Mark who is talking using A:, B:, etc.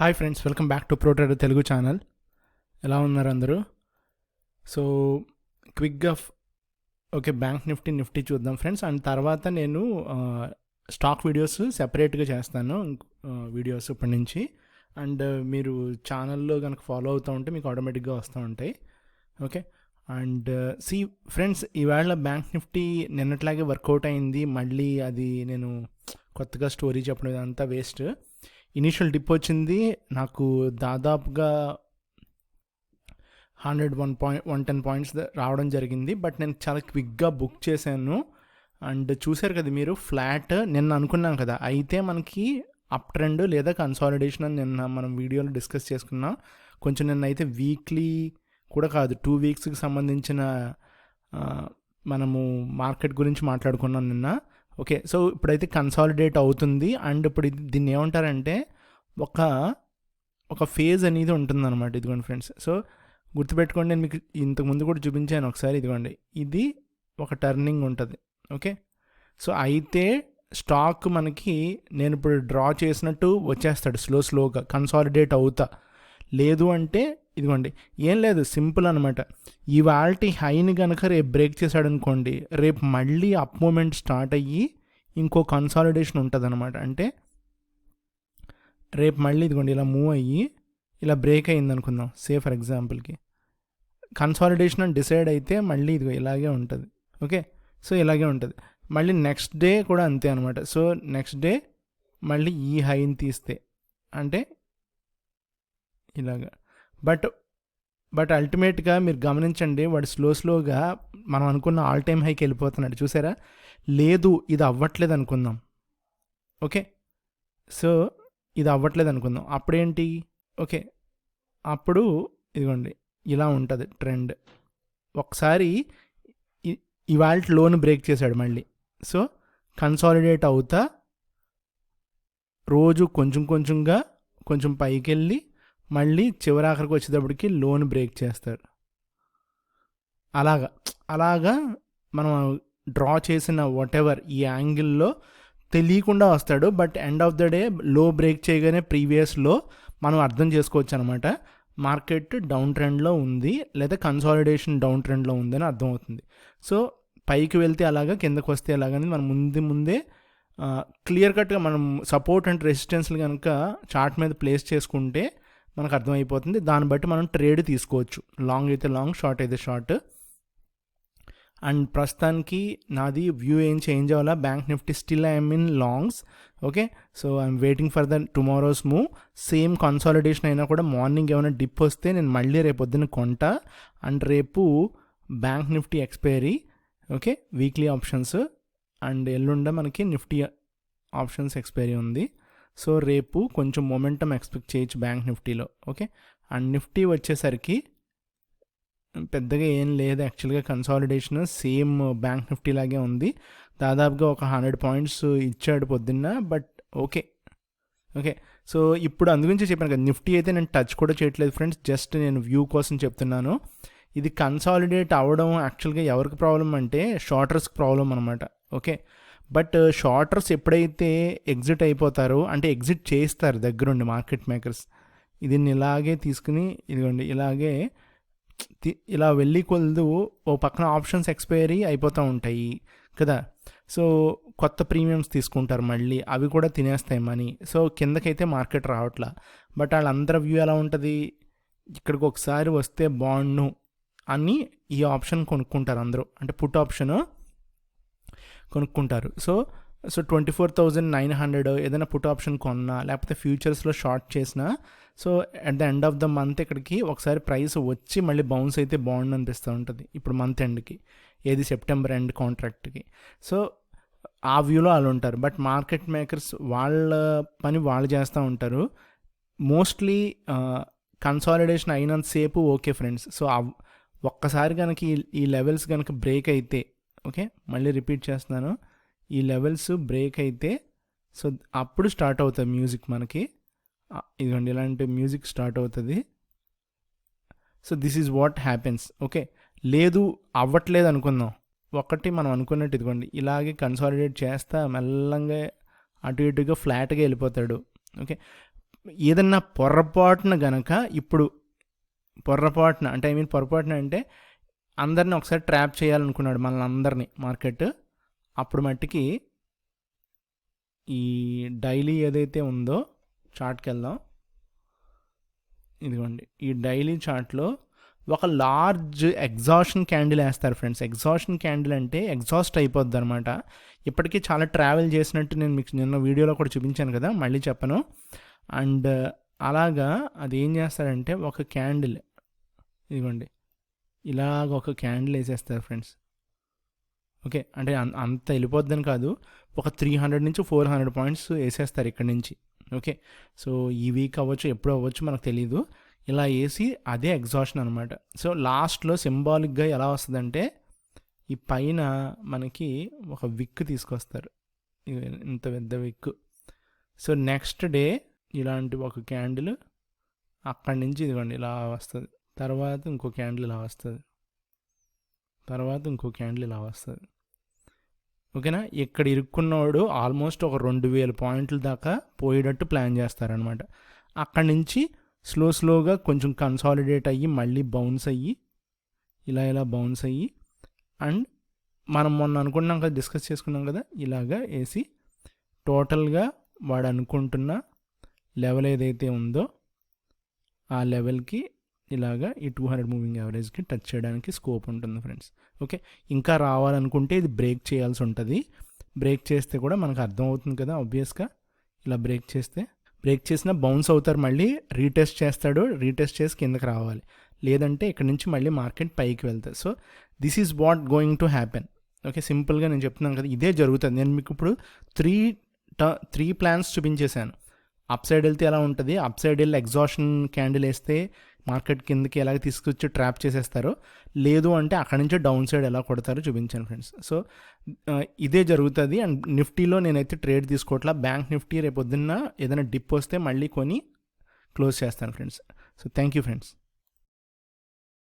A: Hi friends, welcome back to ProTrader Telugu channel. ఎలా ఉన్నారు అందరూ? సో క్విక్గా బ్యాంక్ నిఫ్టీ చూద్దాం ఫ్రెండ్స్. అండ్ తర్వాత నేను స్టాక్ వీడియోస్ సెపరేట్గా చేస్తాను, వీడియోస్ ఇప్పటి నుంచి. అండ్ మీరు ఛానల్లో కనుక ఫాలో అవుతూ ఉంటే మీకు ఆటోమేటిక్గా వస్తూ ఉంటాయి. ఓకే. అండ్ ఫ్రెండ్స్, ఈవేళ బ్యాంక్ నిఫ్టీ నిన్నట్లాగే వర్కౌట్ అయింది. మళ్ళీ అది నేను కొత్తగా స్టోరీ చెప్పడం ఇదంతా వేస్ట్. ఇనీషియల్ డిప్ వచ్చింది, నాకు దాదాపుగా 110 పాయింట్స్ రావడం జరిగింది. బట్ నేను చాలా క్విక్గా బుక్ చేశాను. అండ్ చూశారు కదా మీరు, ఫ్లాట్ నిన్న అనుకున్నాం కదా, అయితే మనకి అప్ ట్రెండ్ లేదా కన్సాలిడేషన్ అని నిన్న మనం వీడియోలో డిస్కస్ చేసుకున్నాం. కొంచెం నిన్న అయితే వీక్లీ కూడా కాదు, 2 వీక్స్కి సంబంధించిన మనము మార్కెట్ గురించి మాట్లాడుకున్నాం నిన్న. ఓకే. సో ఇప్పుడైతే కన్సాలిడేట్ అవుతుంది. అండ్ ఇప్పుడు దీన్ని ఏమంటారంటే ఒక ఫేజ్ అనేది ఉంటుందన్నమాట. ఇదిగోండి ఫ్రెండ్స్, సో గుర్తుపెట్టుకోండి, నేను మీకు ఇంతకుముందు కూడా చూపించాను ఒకసారి. ఇదిగోండి, ఇది ఒక టర్నింగ్ ఉంటుంది. ఓకే. సో అయితే స్టాక్ మనకి నేను ఇప్పుడు డ్రా చేసినట్టు వచ్చేస్తాడు స్లోగా కన్సాలిడేట్ అవుతా. లేదు అంటే ఇదిగోండి, ఏం లేదు, సింపుల్ అనమాట. ఇవాల్టి హైని కనుక రేపు బ్రేక్ చేశాడు అనుకోండి, రేపు మళ్ళీ అప్ మూమెంట్ స్టార్ట్ అయ్యి ఇంకో కన్సాలిడేషన్ ఉంటుంది అనమాట. అంటే రేపు మళ్ళీ ఇదిగోండి ఇలా మూవ్ అయ్యి ఇలా బ్రేక్ అయ్యింది అనుకుందాం, ఫర్ ఎగ్జాంపుల్కి. కన్సాలిడేషన్ అని డిసైడ్ అయితే మళ్ళీ ఇదిగో ఇలాగే ఉంటుంది. ఓకే. సో ఇలాగే ఉంటుంది. మళ్ళీ నెక్స్ట్ డే కూడా అంతే అనమాట. సో నెక్స్ట్ డే మళ్ళీ ఈ హైని తీస్తే అంటే ఇలాగా. బట్ అల్టిమేట్గా మీరు గమనించండి, వాడు స్లోగా మనం అనుకున్న ఆల్ టైమ్ హైకి వెళ్ళిపోతున్నాడు. చూసారా? లేదు, ఇది అవ్వట్లేదు అనుకుందాం. ఓకే. సో ఇది అవ్వట్లేదు అనుకుందాం, అప్పుడేంటి? ఓకే, అప్పుడు ఇదిగోండి ఇలా ఉంటుంది ట్రెండ్. ఒకసారి ఇవాళ లోన్ బ్రేక్ చేశాడు మళ్ళీ. సో కన్సాలిడేట్ అవుతా రోజు కొంచెంగా కొంచెం పైకి వెళ్ళి మళ్ళీ చివరాఖరికి వచ్చేటప్పటికి లోన్ బ్రేక్ చేస్తాడు. అలాగా మనం డ్రా చేసిన వాటెవర్ ఈ యాంగిల్లో తెలియకుండా వస్తాడు. But end of the day లో బ్రేక్ చేయగానే ప్రీవియస్లో మనం అర్థం చేసుకోవచ్చు అనమాట, మార్కెట్ డౌన్ ట్రెండ్లో ఉంది లేదా కన్సాలిడేషన్ డౌన్ ట్రెండ్లో ఉందని అర్థమవుతుంది. సో పైకి వెళ్తే అలాగా, కిందకు వస్తే అలాగని మనం ముందే క్లియర్ కట్గా మనం సపోర్ట్ అండ్ రెసిస్టెన్స్లు కనుక చార్ట్ మీద ప్లేస్ చేసుకుంటే మనకు అర్థమైపోతుంది. దాన్ని బట్టి మనం ట్రేడ్ తీసుకోవచ్చు, లాంగ్ అయితే లాంగ్, షార్ట్ అయితే షార్ట్. అండ్ ప్రస్తుతానికి నాది వ్యూ ఏం చేంజ్ అవ్వాలా, bank nifty still I'm in longs. Okay. So I'm waiting for the tomorrow's move. Same consolidation అయినా కూడా మార్నింగ్ ఏమైనా డిప్ వస్తే నేను మళ్ళీ రేపు పొద్దున్న కొంటా. అండ్ రేపు bank Nifty expiry. Okay, weekly options. And ఎల్లుండ మనకి నిఫ్టీ ఆప్షన్స్ ఎక్స్పైరీ ఉంది. సో రేపు కొంచెం మొమెంటం ఎక్స్పెక్ట్ చేయొచ్చు బ్యాంక్ నిఫ్టీలో. ఓకే. అండ్ నిఫ్టీ వచ్చేసరికి పెద్దగా ఏం లేదు యాక్చువల్గా, కన్సాలిడేషన్ సేమ్ బ్యాంక్ నిఫ్టీ లాగే ఉంది. దాదాపుగా ఒక 100 పాయింట్స్ ఇచ్చాడు పొద్దున్న. But okay. సో ఇప్పుడు అందుగురించి చెప్పాను కదా, నిఫ్టీ అయితే నేను టచ్ కూడా చేయట్లేదు ఫ్రెండ్స్, జస్ట్ నేను వ్యూ కోసం చెప్తున్నాను. ఇది కన్సాలిడేట్ అవ్వడం యాక్చువల్గా ఎవరికి ప్రాబ్లం అంటే షార్టర్స్కి ప్రాబ్లం అనమాట. ఓకే. బట్ షార్టర్స్ ఎప్పుడైతే ఎగ్జిట్ అయిపోతారో, అంటే ఎగ్జిట్ చేస్తారు దగ్గరుండి మార్కెట్ మేకర్స్, దీన్ని ఇలాగే తీసుకుని ఇదిగోండి ఇలాగే ఇలా వెళ్ళి కొలదు ఓ పక్కన ఆప్షన్స్ ఎక్స్పైరీ అయిపోతూ ఉంటాయి కదా. సో కొత్త ప్రీమియమ్స్ తీసుకుంటారు మళ్ళీ, అవి కూడా తినేస్తాయి మనీ. సో కిందకైతే మార్కెట్ రావట్లా. బట్ వాళ్ళందరి వ్యూ ఎలా ఉంటుంది, ఇక్కడికి ఒకసారి వస్తే బాండ్ను అని ఈ ఆప్షన్ కొనుక్కుంటారు అందరూ, అంటే పుట్ ఆప్షన్ కొనుక్కుంటారు. సో 24,900 ఏదైనా పుట్ ఆప్షన్ కొన్నా, లేకపోతే ఫ్యూచర్స్లో షార్ట్ చేసినా, so at the end of the month ఇక్కడికి ఒకసారి ప్రైస్ వచ్చి మళ్ళీ బౌన్స్ అయితే బాగుండు అనిపిస్తూ ఉంటుంది. ఇప్పుడు మంత్ ఎండ్కి, ఏది సెప్టెంబర్ ఎండ్ కాంట్రాక్ట్కి. సో ఆ వ్యూలో వాళ్ళు ఉంటారు. బట్ మార్కెట్ మేకర్స్ వాళ్ళ పని వాళ్ళు చేస్తూ ఉంటారు. మోస్ట్లీ కన్సాలిడేషన్ అయినంతసేపు ఓకే ఫ్రెండ్స్. సో ఒక్కసారి కనుక ఈ లెవెల్స్ కనుక బ్రేక్ అయితే, ఓకే, మళ్ళీ రిపీట్ చేస్తున్నాను, ఈ లెవెల్స్ బ్రేక్ అయితే సో అప్పుడు స్టార్ట్ అవుతుంది మ్యూజిక్ మనకి. ఇదిగోండి ఇలాంటి మ్యూజిక్ స్టార్ట్ అవుతుంది. So this is what happens. Okay. లేదు అవ్వట్లేదు అనుకుందాం, ఒకటి మనం అనుకున్నట్టు ఇదిగోండి ఇలాగే కన్సాలిడేట్ చేస్తా మెల్లంగా అటు ఇటుగా ఫ్లాట్గా వెళ్ళిపోతాడు. ఓకే, ఏదన్నా పొరపాటున గనక ఇప్పుడు పొరపాటున అంటే అందరిని ఒకసారి ట్రాప్ చేయాలనుకున్నాడు మనల్ని అందరినీ మార్కెట్. అప్పుడు మట్టికి ఈ డైలీ ఏదైతే ఉందో చార్ట్కి వెళ్దాం. ఇదిగోండి ఈ డైలీ చార్ట్లో ఒక లార్జ్ ఎగ్జాషన్ క్యాండిల్ వేస్తారు ఫ్రెండ్స్. ఎగ్జాషన్ క్యాండిల్ అంటే ఎగ్జాస్ట్ అయిపోద్ది అనమాట. ఇప్పటికీ చాలా ట్రావెల్ చేసినట్టు నేను మీకు నిన్న వీడియోలో కూడా చూపించాను కదా, మళ్ళీ చెప్పను. అండ్ అలాగా అది ఏం చేస్తారంటే ఒక క్యాండిల్ ఇదిగోండి ఇలాగ ఒక క్యాండిల్ వేసేస్తారు ఫ్రెండ్స్. ఓకే, అంటే అంత వెళ్ళిపోద్దని కాదు, ఒక 300 నుంచి 400 పాయింట్స్ వేసేస్తారు ఇక్కడ నుంచి. ఓకే, సో ఈ వీక్ అవ్వచ్చు ఎప్పుడు అవ్వచ్చు మనకు తెలీదు. ఇలా వేసి అదే ఎగ్జాషన్ అనమాట. సో లాస్ట్లో సింబాలిక్గా ఎలా వస్తుందంటే ఈ పైన మనకి ఒక విక్ తీసుకొస్తారు, ఇంత పెద్ద విక్. సో నెక్స్ట్ డే ఇలాంటి ఒక క్యాండిల్ అక్కడి నుంచి ఇదిగోండి ఇలా వస్తుంది, తర్వాత ఇంకో క్యాండిల్ ఇలా వస్తుంది, తర్వాత ఇంకో క్యాండిల్ ఇలా వస్తుంది. ఓకేనా, ఇక్కడ ఇరుక్కున్నవాడు ఆల్మోస్ట్ ఒక 2000 పాయింట్ల దాకా పోయేటట్టు ప్లాన్ చేస్తారనమాట. అక్కడి నుంచి స్లోగా కొంచెం కన్సాలిడేట్ అయ్యి మళ్ళీ బౌన్స్ అయ్యి ఇలా బౌన్స్ అయ్యి అండ్ మనం మొన్న అనుకున్నాం కదా, డిస్కస్ చేసుకున్నాం కదా, ఇలాగా వేసి టోటల్గా వాడు అనుకుంటున్న లెవెల్ ఏదైతే ఉందో ఆ లెవెల్కి ఇలాగా ఈ 200 మూవింగ్ యావరేజ్కి టచ్ చేయడానికి స్కోప్ ఉంటుంది ఫ్రెండ్స్. ఓకే, ఇంకా రావాలనుకుంటే ఇది బ్రేక్ చేయాల్సి ఉంటుంది. బ్రేక్ చేస్తే కూడా మనకు అర్థమవుతుంది కదా ఆబ్వియస్గా. ఇలా బ్రేక్ చేసినా బౌన్స్ అవుతారు, మళ్ళీ రీటెస్ట్ చేస్తాడు, రీటెస్ట్ చేసి కిందకి రావాలి, లేదంటే ఇక్కడ నుంచి మళ్ళీ మార్కెట్ పైకి వెళ్తుంది. So this is what going to happen. Okay, సింపుల్గా నేను చెప్తున్నాను కదా, ఇదే జరుగుతుంది. నేను మీకు ఇప్పుడు త్రీ ప్లాన్స్ చూపించేశాను. అప్ సైడ్ వెళ్తే ఎలా ఉంటుంది, అప్ సైడ్ వెళ్ళి ఎగ్జాషన్ క్యాండిల్ వేస్తే మార్కెట్ కిందకి ఎలాగ తీసుకొచ్చి ట్రాప్ చేసేస్తారో, లేదు అంటే అక్కడి నుంచి డౌన్ సైడ్ ఎలా కొడతారో చూపించాను ఫ్రెండ్స్. సో ఇదే జరుగుతుంది. అండ్ నిఫ్టీలో నేనైతే ట్రేడ్ తీసుకోవట్లా. బ్యాంక్ నిఫ్టీ రేపు పొద్దున్న ఏదైనా డిప్ వస్తే మళ్ళీ కొని క్లోజ్ చేస్తాను friends. So thank you friends.